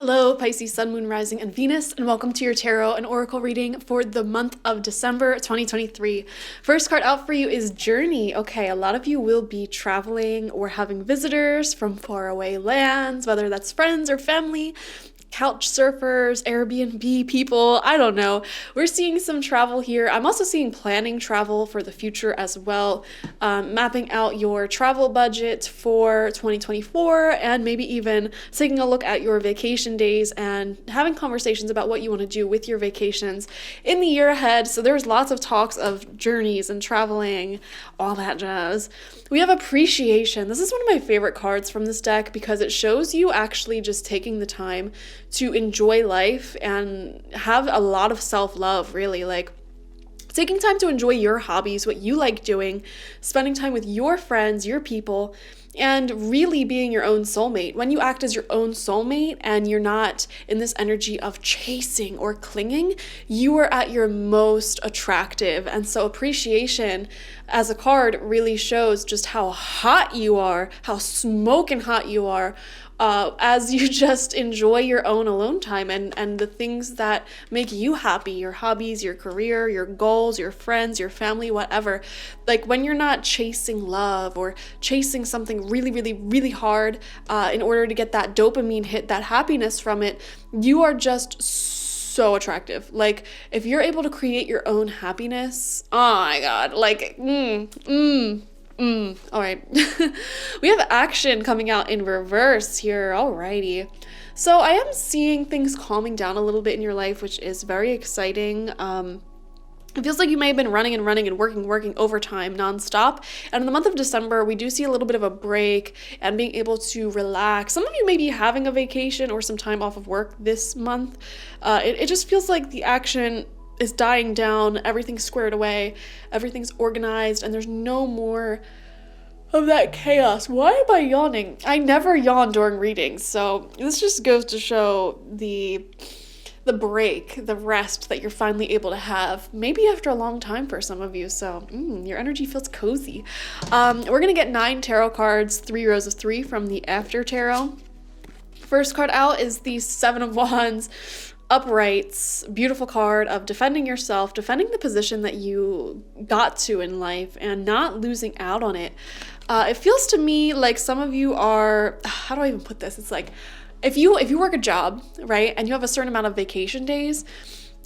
Hello, Pisces, Sun, Moon, Rising, and Venus, and welcome to your tarot and oracle reading for the month of December 2023. First card out for you is Journey. Okay, a lot of you will be traveling or having visitors from faraway lands, whether that's friends or family, couch surfers, Airbnb people, I don't know. We're seeing some travel here. I'm also seeing planning travel for the future as well, mapping out your travel budget for 2024 and maybe even taking a look at your vacation days and having conversations about what you want to do with your vacations in the year ahead. So there's lots of talks of journeys and traveling, all that jazz. We have Appreciation. This is one of my favorite cards from this deck because it shows you actually just taking the time to enjoy life and have a lot of self-love, really. Like, taking time to enjoy your hobbies, what you like doing, spending time with your friends, your people, and really being your own soulmate. When you act as your own soulmate and you're not in this energy of chasing or clinging, you are at your most attractive. And so Appreciation as a card really shows just how hot you are, how smoking hot you are, as you just enjoy your own alone time and the things that make you happy, your hobbies, your career, your goals, your friends, your family, whatever. Like when you're not chasing love or chasing something really, really, really hard in order to get that dopamine hit, that happiness from it, you are just so attractive. Like if you're able to create your own happiness, oh my God, like, all right. We have Action coming out in reverse here. Alrighty. So I am seeing things calming down a little bit in your life, which is very exciting. It feels like you may have been running and working overtime nonstop. And in the month of December, we do see a little bit of a break and being able to relax. Some of you may be having a vacation or some time off of work this month. It just feels like the action is dying down, everything's squared away, everything's organized, and there's no more of that chaos. Why am I yawning? I never yawn during readings, so this just goes to show the break, the rest that you're finally able to have, maybe after a long time for some of you, so your energy feels cozy. We're gonna get 9 tarot cards, 3 rows of 3 from the After Tarot. First card out is the 7 of Wands. Uprights, beautiful card of defending yourself, defending the position that you got to in life and not losing out on it. It feels to me like some of you are, how do I even put this? It's like, if you work a job, right, and you have a certain amount of vacation days,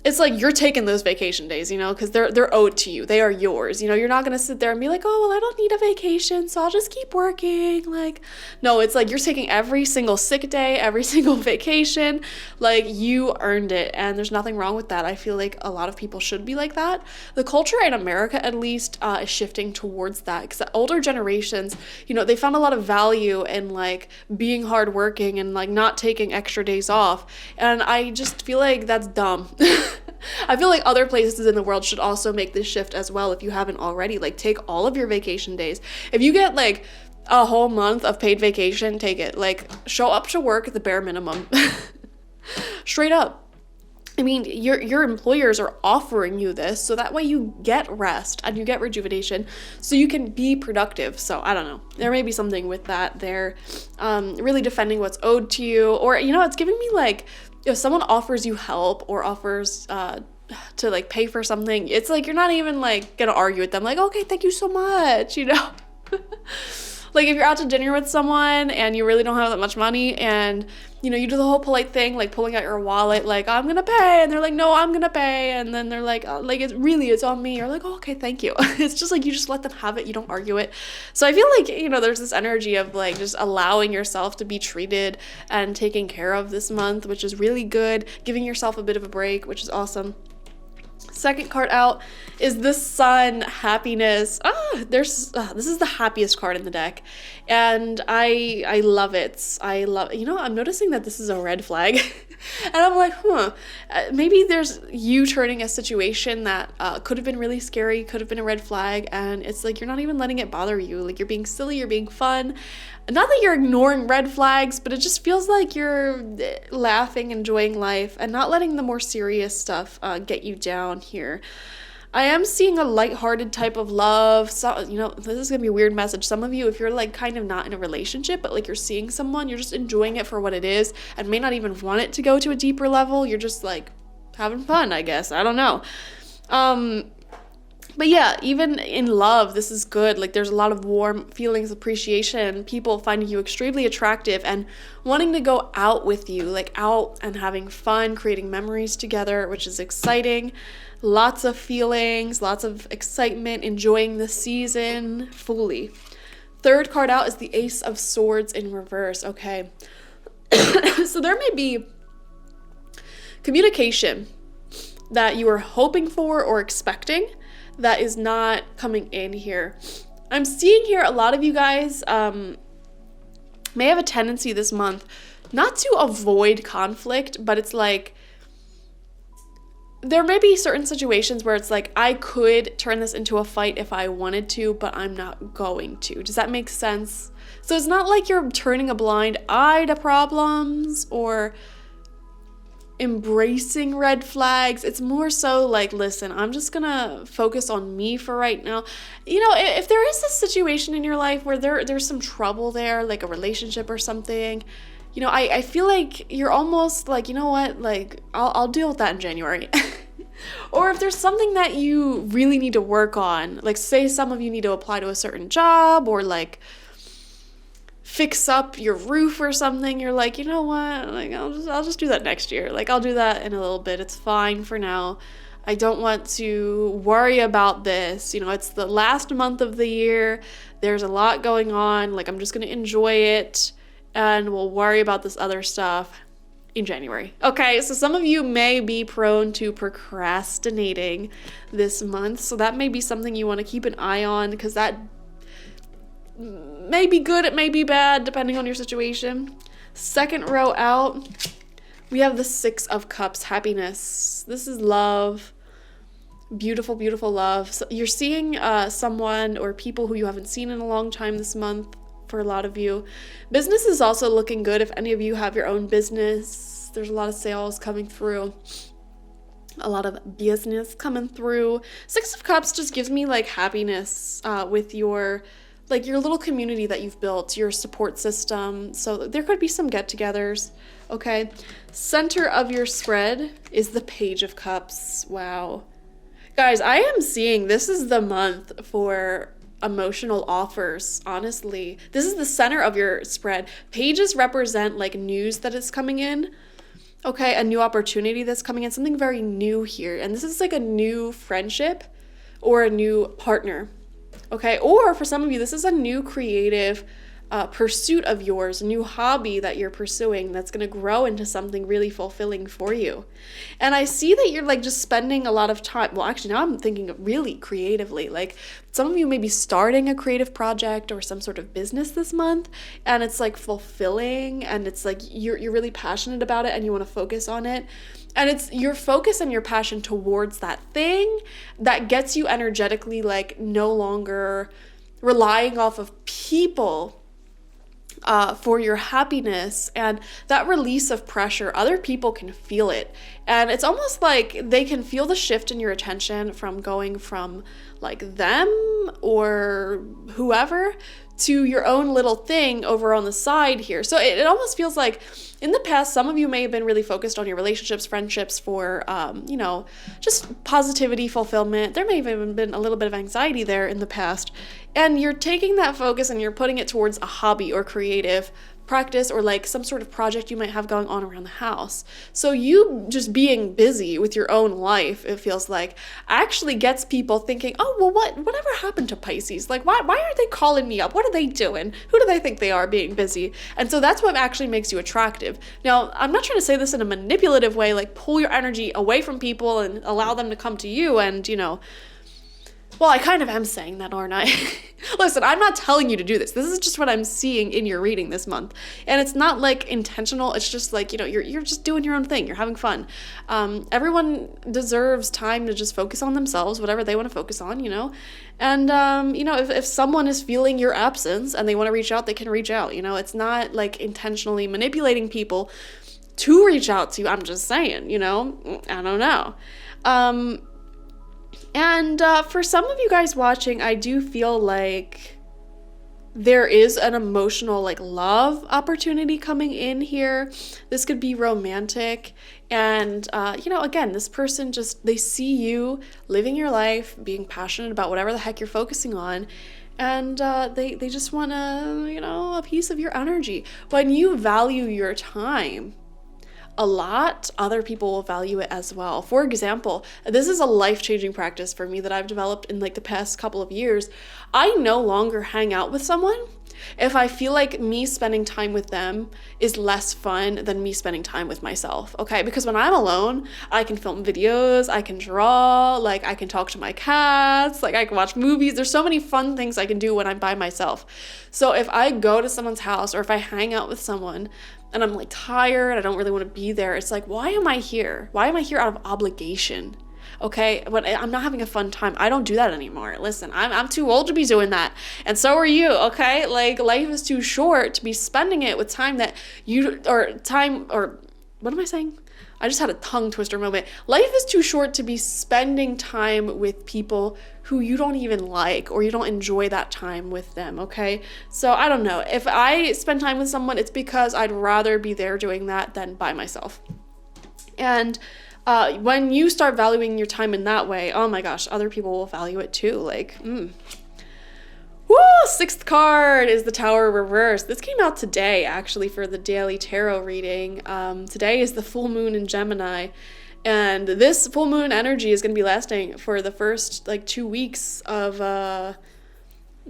it's like you're taking those vacation days, because they're owed to you. They are yours. You're not going to sit there and be like, oh, well, I don't need a vacation, so I'll just keep working. Like, no, it's like you're taking every single sick day, every single vacation. Like, you earned it, and there's nothing wrong with that. I feel like a lot of people should be like that. The culture in America, at least, is shifting towards that, because the older generations, they found a lot of value in, like, being hardworking and, like, not taking extra days off, and I just feel like that's dumb. I feel like other places in the world should also make this shift as well if you haven't already. Like, take all of your vacation days. If you get, like, a whole month of paid vacation, take it. Like, show up to work at the bare minimum. Straight up. I mean, your employers are offering you this, so that way you get rest and you get rejuvenation so you can be productive. So, I don't know. There may be something with that there. Really defending what's owed to you. Or, it's giving me, like, if someone offers you help or offers to, like, pay for something, it's like you're not even, like, gonna argue with them. Like, okay, thank you so much, Like, if you're out to dinner with someone and you really don't have that much money and, you do the whole polite thing, like pulling out your wallet, like, I'm gonna pay, and they're like, no, I'm gonna pay, and then they're like, oh, like, it's on me. You're like, oh, okay, thank you. It's just like you just let them have it, you don't argue it. So I feel like, there's this energy of, like, just allowing yourself to be treated and taken care of this month, which is really good, giving yourself a bit of a break, which is awesome. Second card out is the Sun, Happiness. This is the happiest card in the deck, and I love it. I'm noticing that this is a red flag, and I'm like, maybe there's you turning a situation that could have been really scary, could have been a red flag, and it's like you're not even letting it bother you. Like, you're being silly, you're being fun. Not that you're ignoring red flags, but it just feels like you're laughing, enjoying life, and not letting the more serious stuff get you down here. I am seeing a lighthearted type of love. So, this is going to be a weird message. Some of you, if you're like kind of not in a relationship, but like you're seeing someone, you're just enjoying it for what it is and may not even want it to go to a deeper level. You're just like having fun, I guess. I don't know. But yeah, even in love, this is good. Like there's a lot of warm feelings, appreciation, people finding you extremely attractive and wanting to go out with you, like out and having fun, creating memories together, which is exciting. Lots of feelings, lots of excitement, enjoying the season fully. Third card out is the Ace of Swords in reverse. Okay. So there may be communication that you were hoping for or expecting that is not coming in here. I'm seeing here a lot of you guys may have a tendency this month not to avoid conflict, but it's like there may be certain situations where it's like I could turn this into a fight if I wanted to, but I'm not going to. Does that make sense? So it's not like you're turning a blind eye to problems or embracing red flags. It's more so like, listen, I'm just gonna focus on me for right now. If there is a situation in your life where there's some trouble there, like a relationship or something, I feel like you're almost like, you know what, like I'll deal with that in January. Or if there's something that you really need to work on, like say some of you need to apply to a certain job or like fix up your roof or something, you're like, you know what, like I'll just do that next year. Like I'll do that in a little bit. It's fine for now. I don't want to worry about this. It's the last month of the year. There's a lot going on. Like I'm just going to enjoy it and we'll worry about this other stuff in January. Okay, so some of you may be prone to procrastinating this month. So that may be something you want to keep an eye on because that may be good, it may be bad, depending on your situation. Second row out, we have the Six of Cups, happiness. This is love, beautiful, beautiful love. So you're seeing someone or people who you haven't seen in a long time this month for a lot of you. Business is also looking good if any of you have your own business. There's a lot of sales coming through. A lot of business coming through. Six of Cups just gives me like happiness with your little community that you've built, your support system. So there could be some get-togethers, okay? Center of your spread is the Page of Cups. Wow. Guys, I am seeing this is the month for emotional offers, honestly. This is the center of your spread. Pages represent like news that is coming in, okay? A new opportunity that's coming in, something very new here. And this is like a new friendship or a new partner. Okay, or for some of you, this is a new creative pursuit of yours, a new hobby that you're pursuing that's going to grow into something really fulfilling for you. And I see that you're like just spending a lot of time. Well, actually, now I'm thinking of really creatively. Like some of you may be starting a creative project or some sort of business this month, and it's like fulfilling, and it's like you're really passionate about it and you want to focus on it. And it's your focus and your passion towards that thing that gets you energetically like no longer relying off of people for your happiness, and that release of pressure, other people can feel it. And it's almost like they can feel the shift in your attention from going from like them or whoever to your own little thing over on the side here. So it almost feels like in the past, some of you may have been really focused on your relationships, friendships for, just positivity, fulfillment. There may have even been a little bit of anxiety there in the past. And you're taking that focus and you're putting it towards a hobby or creative practice or like some sort of project you might have going on around the house. So you just being busy with your own life, it feels like, actually gets people thinking, oh, well, whatever happened to Pisces? Like, why aren't they calling me up? What are they doing? Who do they think they are being busy? And so that's what actually makes you attractive. Now, I'm not trying to say this in a manipulative way, like pull your energy away from people and allow them to come to you and, well, I kind of am saying that, aren't I? Listen, I'm not telling you to do this. This is just what I'm seeing in your reading this month. And it's not like intentional. It's just like, you're just doing your own thing. You're having fun. Everyone deserves time to just focus on themselves, whatever they want to focus on, And, if someone is feeling your absence and they want to reach out, they can reach out. It's not like intentionally manipulating people to reach out to you. I'm just saying, I don't know. And for some of you guys watching, I do feel like there is an emotional like love opportunity coming in here. This could be romantic. And, again, this person they see you living your life, being passionate about whatever the heck you're focusing on. And they just want a piece of your energy. When you value your time a lot, other people will value it as well. For example, this is a life-changing practice for me that I've developed in like the past couple of years. I no longer hang out with someone if I feel like me spending time with them is less fun than me spending time with myself, okay? Because when I'm alone, I can film videos, I can draw, like I can talk to my cats, like I can watch movies. There's so many fun things I can do when I'm by myself. So if I go to someone's house or if I hang out with someone and I'm like tired, I don't really want to be there, it's like, why am I here? Why am I here out of obligation? Okay, but I'm not having a fun time. I don't do that anymore. Listen, I'm too old to be doing that. And so are you, okay? Like, life is too short to be spending it with time that what am I saying? I just had a tongue twister moment. Life is too short to be spending time with people who you don't even like or you don't enjoy that time with them, okay? So I don't know. If I spend time with someone, it's because I'd rather be there doing that than by myself. And when you start valuing your time in that way, oh my gosh, other people will value it too. Like, Woo! Sixth card is the Tower reverse. This came out today, actually, for the daily tarot reading. Today is the full moon in Gemini. And this full moon energy is going to be lasting for the first 2 weeks of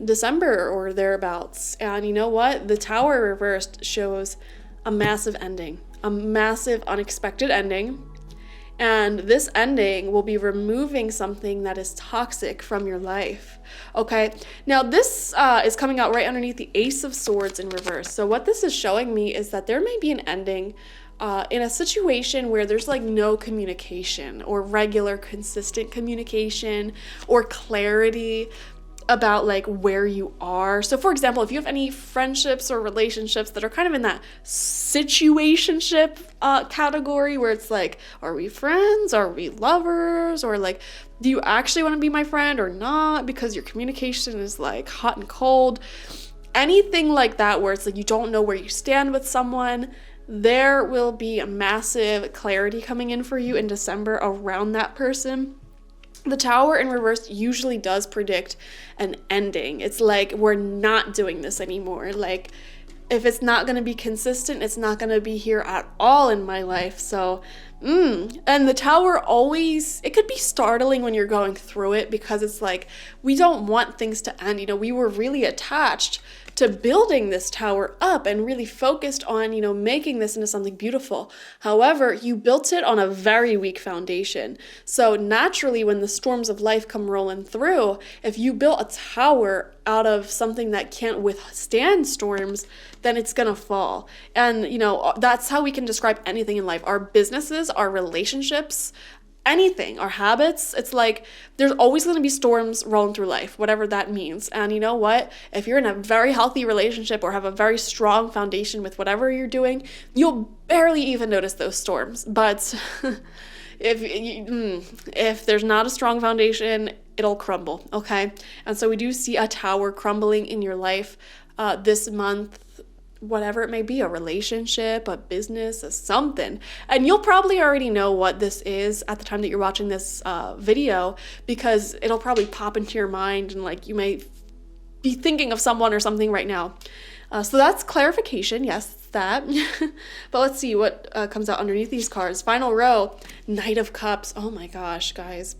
December or thereabouts. And you know what? The Tower reversed shows a massive ending, a massive unexpected ending. And this ending will be removing something that is toxic from your life. Okay, now this is coming out right underneath the Ace of Swords in reverse. So what this is showing me is that there may be an ending in a situation where there's no communication or regular consistent communication or clarity about where you are. So for example, if you have any friendships or relationships that are kind of in that situationship category where it's are we friends? Are we lovers? Or do you actually want to be my friend or not? Because your communication is hot and cold. Anything like that where it's you don't know where you stand with someone, there will be a massive clarity coming in for you in December around that person. The Tower in reverse usually does predict an ending. It's we're not doing this anymore. If it's not going to be consistent, it's not going to be here at all in my life. So, and the Tower always, it could be startling when you're going through it because it's we don't want things to end. We were really attached to building this tower up and really focused on, making this into something beautiful. However, you built it on a very weak foundation. So naturally, when the storms of life come rolling through, if you built a tower out of something that can't withstand storms, then it's gonna fall. And, that's how we can describe anything in life. Our businesses, our relationships, anything, our habits. It's there's always going to be storms rolling through life, whatever that means. And you know what? If you're in a very healthy relationship or have a very strong foundation with whatever you're doing, you'll barely even notice those storms. But if there's not a strong foundation, it'll crumble, okay? And so we do see a tower crumbling in your life this month, whatever it may be, a relationship, a business, a something. And you'll probably already know what this is at the time that you're watching this video, because it'll probably pop into your mind and you may be thinking of someone or something right now. So that's clarification, yes, that. But let's see what comes out underneath these cards. Final row, Knight of Cups. Oh my gosh, guys.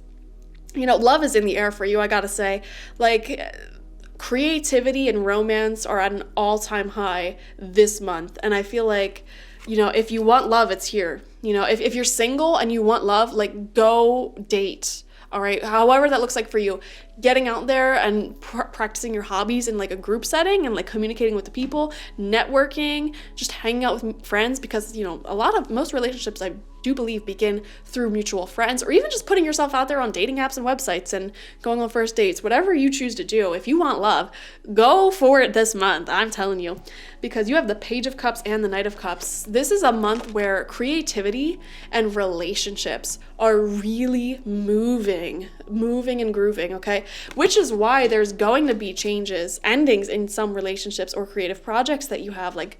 Love is in the air for you, I gotta say. Creativity and romance are at an all-time high this month. And I feel if you want love, it's here. If you're single and you want love, go date. All right. However that looks like for you, getting out there and practicing your hobbies in like a group setting and like communicating with the people, networking, just hanging out with friends, because you know most relationships, I do believe, begin through mutual friends, or even just putting yourself out there on dating apps and websites and going on first dates. Whatever you choose to do, if you want love, go for it this month, I'm telling you, because you have the Page of Cups and the Knight of Cups. This is a month where creativity and relationships are really moving and grooving, okay? Which is why there's going to be changes, endings in some relationships or creative projects that you have. Like,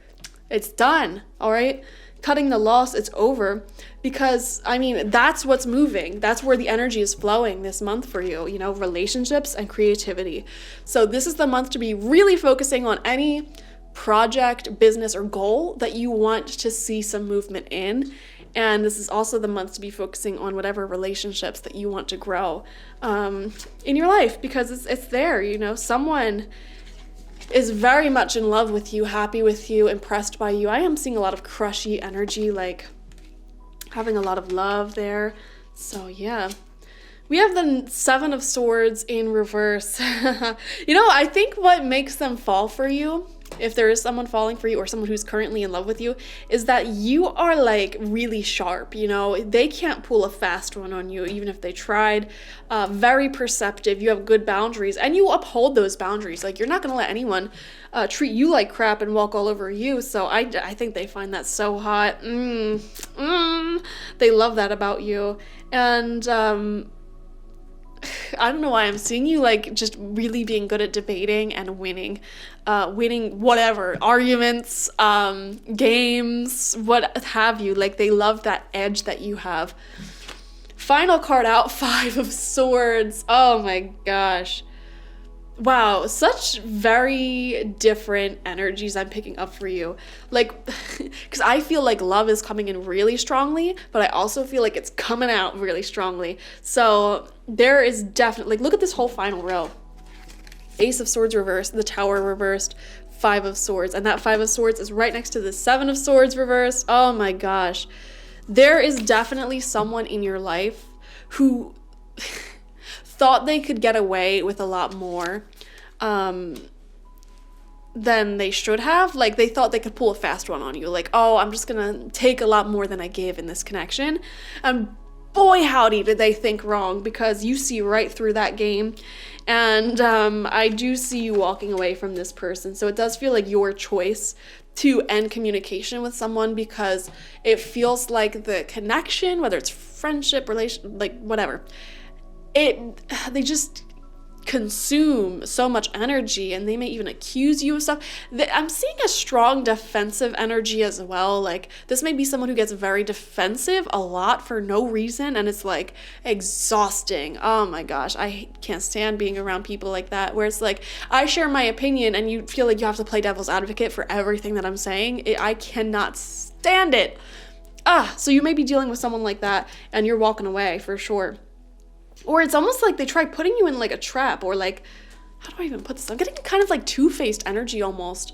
it's done, all right? Cutting the loss, it's over, because I mean, that's what's moving. That's where the energy is flowing this month for you, you know, relationships and creativity. So this is the month to be really focusing on any project, business, or goal that you want to see some movement in. And this is also the month to be focusing on whatever relationships that you want to grow in your life, because it's there, you know, someone is very much in love with you, happy with you, impressed by you. I am seeing a lot of crushy energy, like having a lot of love there. So yeah. We have the Seven of Swords in reverse. You know, I think what makes them fall for you, if there is someone falling for you or someone who's currently in love with you, is that you are like really sharp, you know. They can't pull a fast one on you, even if they tried. Very perceptive. You have good boundaries, and you uphold those boundaries. Like, you're not going to let anyone treat you like crap and walk all over you. So I think they find that so hot. They love that about you. And I don't know why I'm seeing you like just really being good at debating and winning whatever, arguments, games, what have you. Like, they love that edge that you have. Final card out, Five of Swords. Oh my gosh. Wow, such very different energies I'm picking up for you. Like, because I feel like love is coming in really strongly, but I also feel like it's coming out really strongly. So there is definitely, like, look at this whole final row. Ace of Swords reversed, the Tower reversed, Five of Swords. And that Five of Swords is right next to the Seven of Swords reversed. Oh my gosh. There is definitely someone in your life who thought they could get away with a lot more than they should have. Like, they thought they could pull a fast one on you. Like, oh, I'm just gonna take a lot more than I give in this connection. And boy, howdy, did they think wrong, because you see right through that game. And I do see you walking away from this person. So it does feel like your choice to end communication with someone, because it feels like the connection, whether it's friendship, relation, like whatever, they just consume so much energy, and they may even accuse you of stuff. I'm seeing a strong defensive energy as well. Like, this may be someone who gets very defensive a lot for no reason, and it's like exhausting. Oh my gosh, I can't stand being around people like that, where it's like, I share my opinion and you feel like you have to play devil's advocate for everything that I'm saying. I cannot stand it. So you may be dealing with someone like that, and you're walking away for sure. Or it's almost like they try putting you in like a trap, or like, how do I even put this? I'm getting kind of like two-faced energy almost.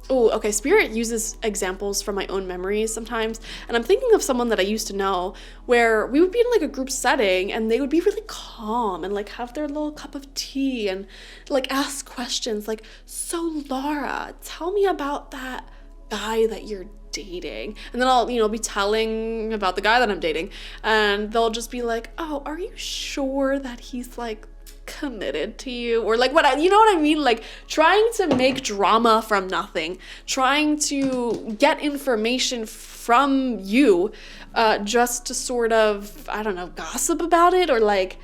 Okay, Spirit uses examples from my own memories sometimes, and I'm thinking of someone that I used to know, where we would be in like a group setting, and they would be really calm and like have their little cup of tea and like ask questions like, so Laura, tell me about that guy that you're dating. And then I'll, be telling about the guy that I'm dating, and they'll just be like, oh, are you sure that he's like committed to you? Or like, what, you know what I mean? Like, trying to make drama from nothing, trying to get information from you just to sort of, I don't know, gossip about it, or like,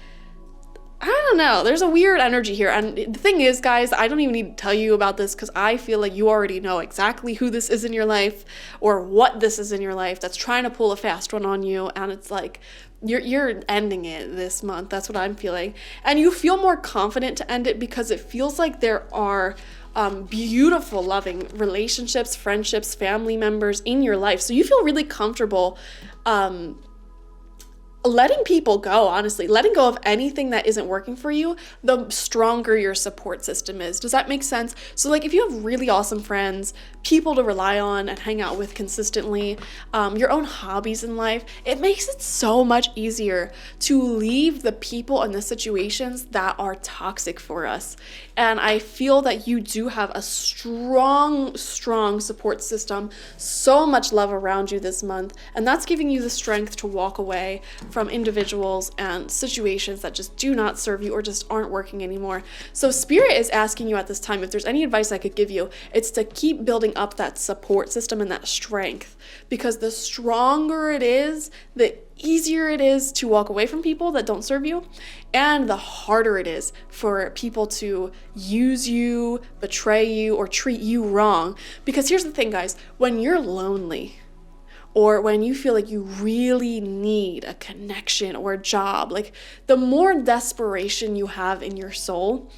I don't know. There's a weird energy here. And the thing is, guys, I don't even need to tell you about this, because I feel like you already know exactly who this is in your life, or what this is in your life that's trying to pull a fast one on you. And it's like, you're ending it this month. That's what I'm feeling. And you feel more confident to end it, because it feels like there are beautiful, loving relationships, friendships, family members in your life. So you feel really comfortable letting people go, honestly, letting go of anything that isn't working for you, the stronger your support system is. Does that make sense? So like if you have really awesome friends, people to rely on and hang out with consistently, your own hobbies in life, it makes it so much easier to leave the people and the situations that are toxic for us. And I feel that you do have a strong support system, so much love around you this month, and that's giving you the strength to walk away from individuals and situations that just do not serve you or just aren't working anymore. So Spirit is asking you at this time, if there's any advice I could give you, it's to keep building up that support system and that strength, because the stronger it is, the easier it is to walk away from people that don't serve you, and the harder it is for people to use you, betray you, or treat you wrong. Because here's the thing, guys, when you're lonely, or when you feel like you really need a connection or a job, like the more desperation you have in your soul,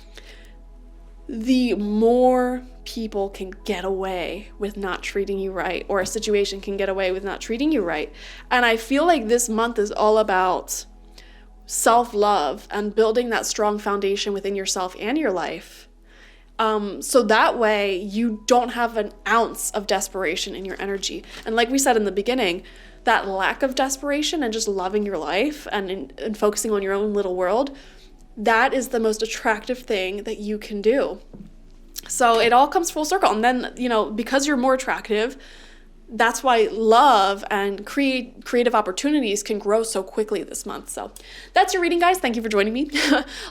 the more people can get away with not treating you right, or a situation can get away with not treating you right. And I feel like this month is all about self-love and building that strong foundation within yourself and your life. So that way you don't have an ounce of desperation in your energy. And like we said in the beginning, that lack of desperation and just loving your life and focusing on your own little world, that is the most attractive thing that you can do. So it all comes full circle. And then, because you're more attractive, that's why love and creative opportunities can grow so quickly this month. So that's your reading, guys. Thank you for joining me.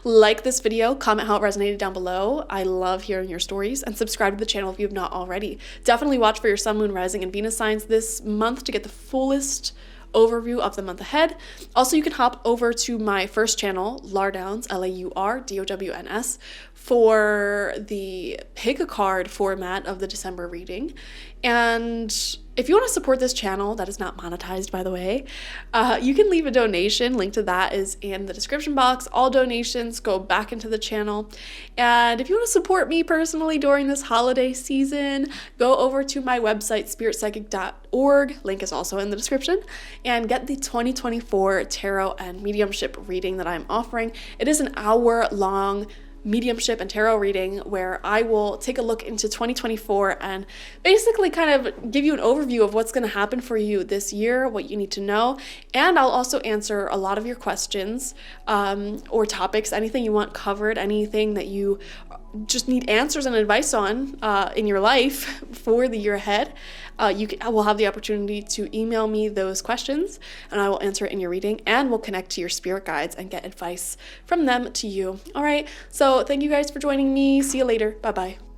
Like this video, comment how it resonated down below. I love hearing your stories, and subscribe to the channel if you have not already. Definitely watch for your sun, moon, rising, and Venus signs this month to get the fullest overview of the month ahead. Also, you can hop over to my first channel, Lardowns, Laurdowns, for the pick a card format of the December reading. And if you want to support this channel that is not monetized, by the way, you can leave a donation. Link to that is in the description box. All donations go back into the channel. And if you want to support me personally during this holiday season, go over to my website, spiritpsychic.org. Link is also in the description. And get the 2024 tarot and mediumship reading that I'm offering. It is an hour-long mediumship and tarot reading where I will take a look into 2024 and basically kind of give you an overview of what's going to happen for you this year, what you need to know. And I'll also answer a lot of your questions or topics, anything you want covered, anything that you just need answers and advice on in your life for the year ahead. I will have the opportunity to email me those questions, and I will answer it in your reading, and we'll connect to your spirit guides and get advice from them to you. All right, so thank you guys for joining me. See you later. Bye-bye.